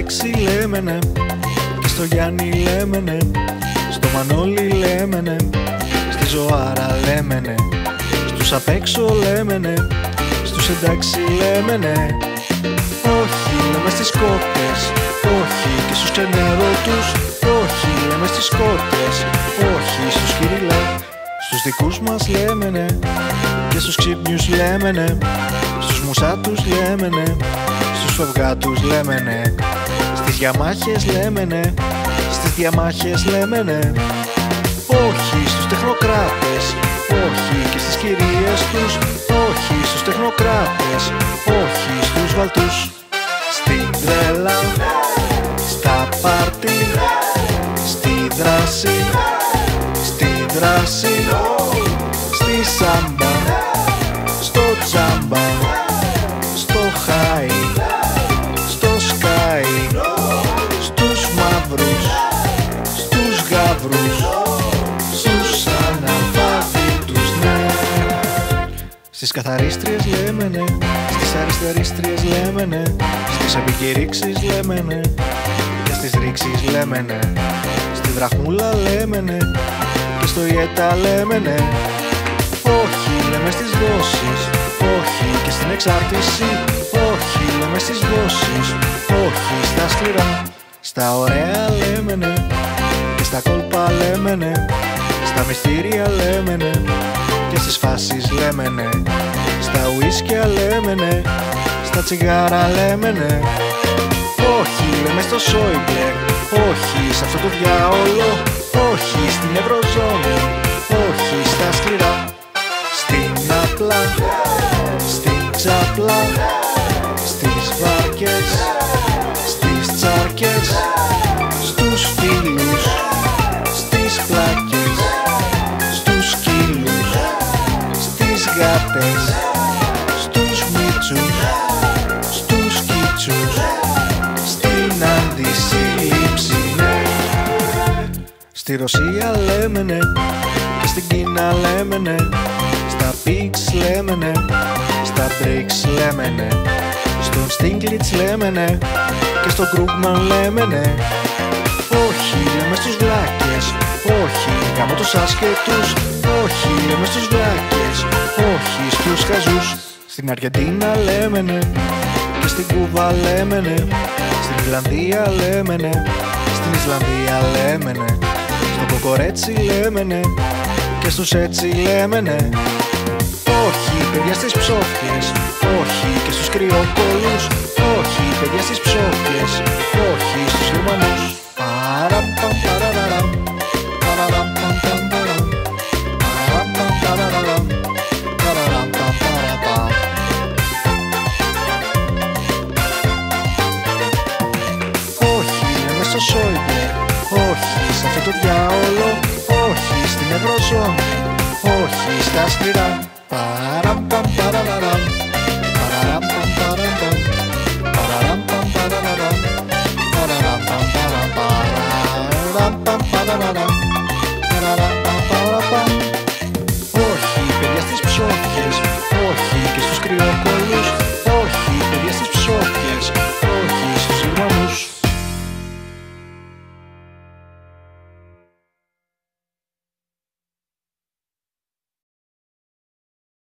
Αλέξη λέμε ναι, και στο Γιάννη λέμε ναι, στο Μανώλη λέμε ναι, στη Ζωάρα λέμε ναι, στους απ' έξω λέμε ναι, στους εντάξει λέμε ναι. Όχι, λέμε στις κότες, όχι, και στους ξενέρωτους, όχι, λέμε στις κότες, όχι, στους κυριλέ. Στους δικούς μας λέμε ναι, και στους ξύπνιους λέμε ναι, στους μουσάτους λέμε ναι, στους φευγάτους λέμε ναι, στις διαμάχες λέμε ναι, στις διαμάχες λέμε ναι. Όχι, στους τεχνοκράτες, όχι, και στις κυρίες τους, όχι, στους τεχνοκράτες, όχι, στους βαλτούς. Στην τρέλα, στα πάρτι, στη δράση, στη δράση, στη σάμπα, στο τζάμπα, στο χάι, στο σκάι, στους μαύρους, στους γαύρους, στους αναλφάβητους ναι. Στις καθαρίστριες λέμε ναι, στις αριστερίστριες λέμε ναι, στις επικηρύξεις λέμε ναι, και στις ρήξεις λέμε ναι, στη δραχμούλα λέμε ναι, και στο ιέτα λέμε ναι. Όχι, λέμε στις δόσεις, όχι, και στην εξάρτηση, όχι, λέμε στις δόσεις, όχι, στα σκληρά. Στα ωραία λέμε ναι, και στα κόλπα λέμε ναι, στα μυστήρια λέμε ναι, και στις φάσεις λέμε ναι, στα ουίσκια λέμε ναι, στα τσιγάρα λέμε ναι. Όχι, λέμε στο Σόιμπλε, όχι, σε αυτό το διάολο, όχι, στην Ευρωζώνη, όχι, στα σκληρά. Στην απλά, στην ξαπλά, στις βάρκες, στις τσάρκες, στους φίλους, στις πλάκες, στους σκύλους, στις γάτες, στους μίτσους, στους κίτσους, στην αντισύλληψη ναι. Στη Ρωσία λέμε ναι, και στην Κίνα λέμε ναι, στα Pigs λέμε ναι, στα Bricks λέμε ναι, στον Stiglitz λέμε ναι, και στον Krugman λέμε ναι. Όχι, λέμε στους βλάκες, όχι, γάμω τους άσχετους, όχι, λέμε στους βλάκες, όχι, στους χαζούς. Στην Αργεντίνα λέμε ναι, και στην Κούβα λέμε ναι, στην Ιρλανδία λέμε ναι, στην Ισλανδία λέμε ναι, στο Κοκορέτσι λέμε ναι, και στους έτσι λέμε ναι. Όχι, παιδιά στις ψόφιες, όχι, και στους κρυοκόλους, όχι, παιδιά στις ψόφιες, όχι, στους Γερμανούς. Παραπαμ παραραραμ, παραραμ παμ παμ παραμ, παραπαμ παραραραμ, παραραμ παμ παραπαμ. Όχι, λέμε στο Σόιμπλε, όχι, σε αυτό το διάολο, όχι, στην Ευρωζώνη, όχι, στα σκληρά. Παραπαμ παραραραμ.